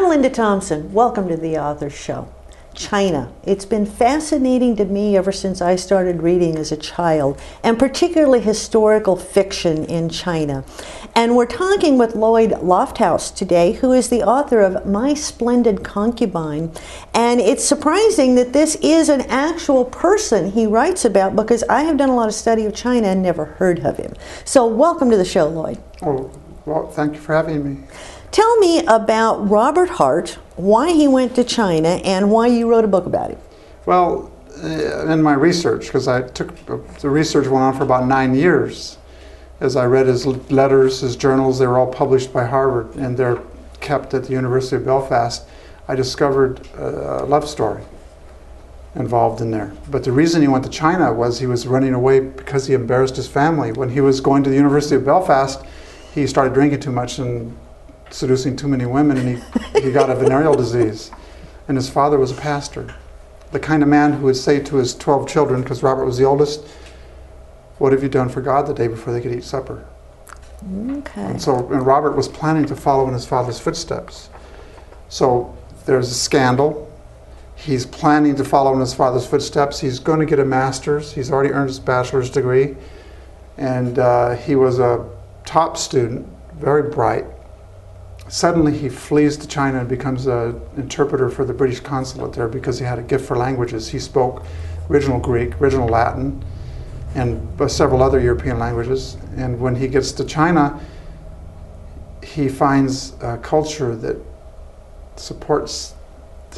I'm Linda Thompson. Welcome to the Author's Show. China. It's been fascinating to me ever since I started reading as a child, and particularly historical fiction in China. And we're talking with Lloyd Lofthouse today, who is the author of My Splendid Concubine. And it's surprising that this is an actual person he writes about, because I have done a lot of study of China and never heard of him. So welcome to the show, Lloyd. Oh, well, thank you for having me. Tell me about Robert Hart, why he went to China, and why you wrote a book about him. Well, in my research, because the research went on for about 9 years, as I read his letters, his journals, they were all published by Harvard, and they're kept at the University of Belfast. I discovered a love story involved in there. But the reason he went to China was he was running away because he embarrassed his family. When he was going to the University of Belfast, he started drinking too much and seducing too many women, and he got a venereal disease. And his father was a pastor, the kind of man who would say to his 12 children, because Robert was the oldest, "What have you done for God the day before they could eat supper?" Okay. And Robert was planning to follow in his father's footsteps. So there's a scandal. He's planning to follow in his father's footsteps. He's going to get a master's. He's already earned his bachelor's degree. And he was a top student, very bright. Suddenly he flees to China and becomes an interpreter for the British consulate there because he had a gift for languages. He spoke original Greek, original Latin, and several other European languages. And when he gets to China, he finds a culture that supports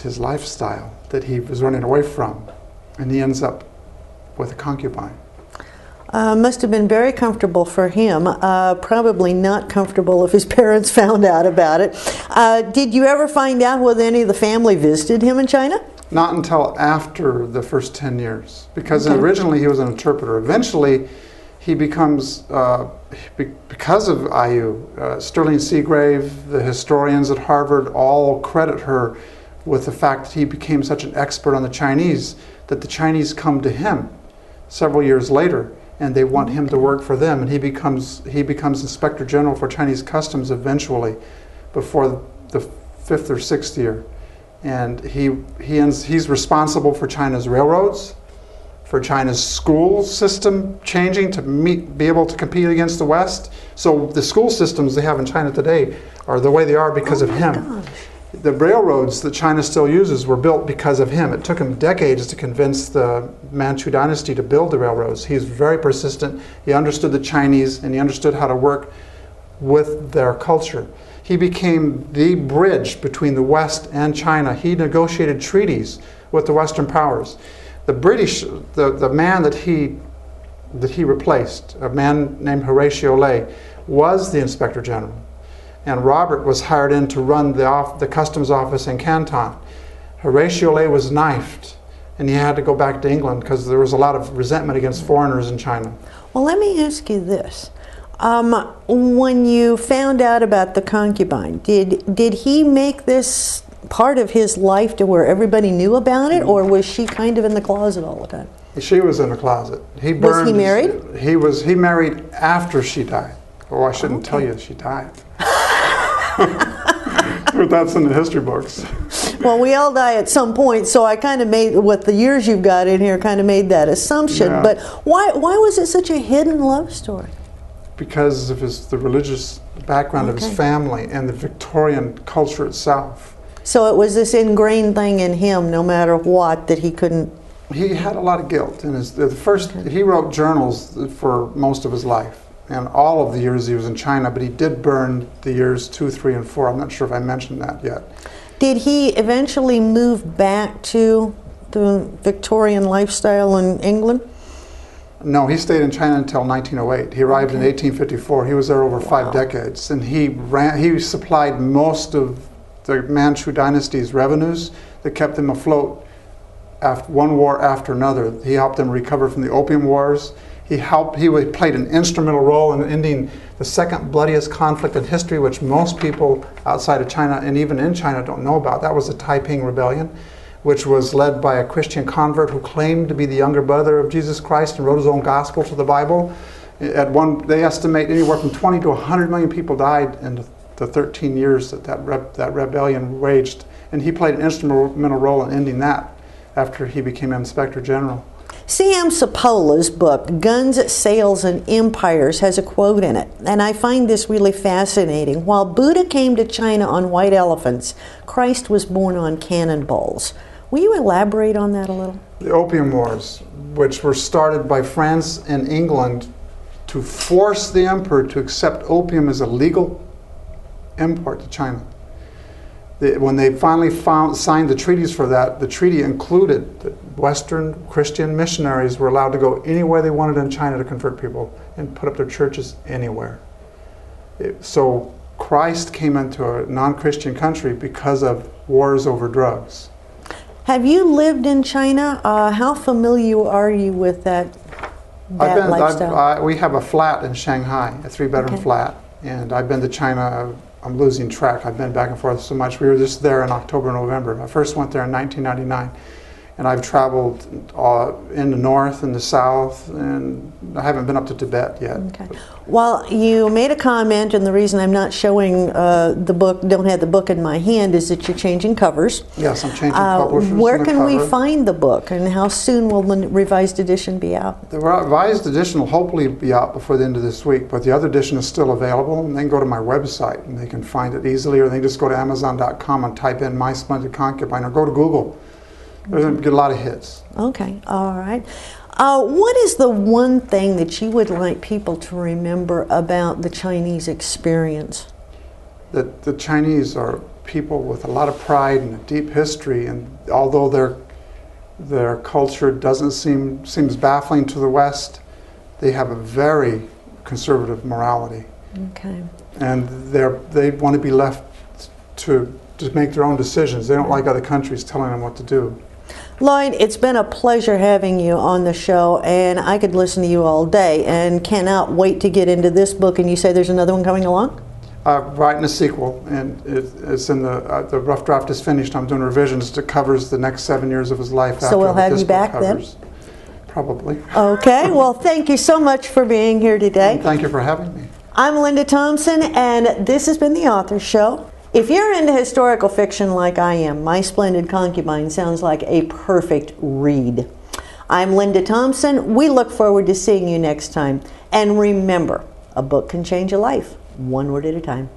his lifestyle that he was running away from. And he ends up with a concubine. Must have been very comfortable for him. Probably not comfortable if his parents found out about it. Did you ever find out whether any of the family visited him in China? Not until after the first 10 years, because originally he was an interpreter. Eventually, he becomes, because of IU, Sterling Seagrave, the historians at Harvard all credit her with the fact that he became such an expert on the Chinese that the Chinese come to him several years later, and they want him to work for them, and he becomes Inspector General for Chinese Customs eventually, before the 5th or 6th year, and he's responsible for China's railroads, for China's school system changing to be able to compete against the West. So the school systems they have in China today are the way they are because of him. Gosh. The railroads that China still uses were built because of him. It took him decades to convince the Manchu dynasty to build the railroads. He's very persistent. He understood the Chinese, and he understood how to work with their culture. He became the bridge between the West and China. He negotiated treaties with the Western powers. The British, the man that he replaced, a man named Horatio Lay, was the Inspector General. And Robert was hired in to run the customs office in Canton. Horatio Lay was knifed, and he had to go back to England because there was a lot of resentment against foreigners in China. Well, let me ask you this. When you found out about the concubine, did he make this part of his life to where everybody knew about it, or was she kind of in the closet all the time? She was in the closet. Was he married? He married after she died. Oh, I shouldn't tell you she died. But that's in the history books. Well, we all die at some point, so I kind of made, with the years you've got in here, kind of made that assumption. Yeah. But why was it such a hidden love story? Because of the religious background of his family and the Victorian culture itself. So it was this ingrained thing in him, no matter what, that he couldn't... He had a lot of guilt. He wrote journals for most of his life. And all of the years he was in China, but he did burn the years 2, 3, and 4. I'm not sure if I mentioned that yet. Did he eventually move back to the Victorian lifestyle in England? No, he stayed in China until 1908. He arrived in 1854. He was there over 5 decades, and he supplied most of the Manchu dynasty's revenues that kept them afloat after one war after another. He helped them recover from the Opium Wars. He played an instrumental role in ending the second bloodiest conflict in history, which most people outside of China and even in China don't know about. That was the Taiping Rebellion, which was led by a Christian convert who claimed to be the younger brother of Jesus Christ and wrote his own gospel to the Bible. They estimate anywhere from 20 to 100 million people died in the the 13 years that rebellion waged. And he played an instrumental role in ending that after he became Inspector General. C.M. Sapola's book, Guns, Sales, and Empires, has a quote in it, and I find this really fascinating. While Buddha came to China on white elephants, Christ was born on cannonballs. Will you elaborate on that a little? The Opium Wars, which were started by France and England to force the emperor to accept opium as a legal import to China. When they finally signed the treaties for that, the treaty included that Western Christian missionaries were allowed to go anywhere they wanted in China to convert people and put up their churches anywhere. So Christ came into a non-Christian country because of wars over drugs. Have you lived in China? How familiar are you with that lifestyle? We have a flat in Shanghai, a 3-bedroom flat, and I've been to China. I'm losing track. I've been back and forth so much. We were just there in October, November. I first went there in 1999. And I've traveled in the north and the south, and I haven't been up to Tibet yet. Okay. Well, you made a comment, and the reason I'm not showing the book, don't have the book in my hand, is that you're changing covers. Yes, I'm changing publishers. Where can we find the book, and how soon will the revised edition be out? The revised edition will hopefully be out before the end of this week, but the other edition is still available, and they can go to my website, and they can find it easily, or they can just go to Amazon.com and type in My Splendid Concubine, or go to Google. There's going to get a lot of hits. Okay, all right. What is the one thing that you would like people to remember about the Chinese experience? That the Chinese are people with a lot of pride and a deep history, and although their culture seems baffling to the West, they have a very conservative morality. Okay. And they want to be left to make their own decisions. They don't like other countries telling them what to do. Lloyd, it's been a pleasure having you on the show, and I could listen to you all day and cannot wait to get into this book. And you say there's another one coming along? Writing a sequel, and it's in the rough draft is finished. I'm doing revisions that covers the next 7 years of his life. So we'll have you back then? Probably. Okay, well, thank you so much for being here today. And thank you for having me. I'm Linda Thompson, and this has been The Author Show. If you're into historical fiction like I am, My Splendid Concubine sounds like a perfect read. I'm Linda Thompson. We look forward to seeing you next time. And remember, a book can change a life, one word at a time.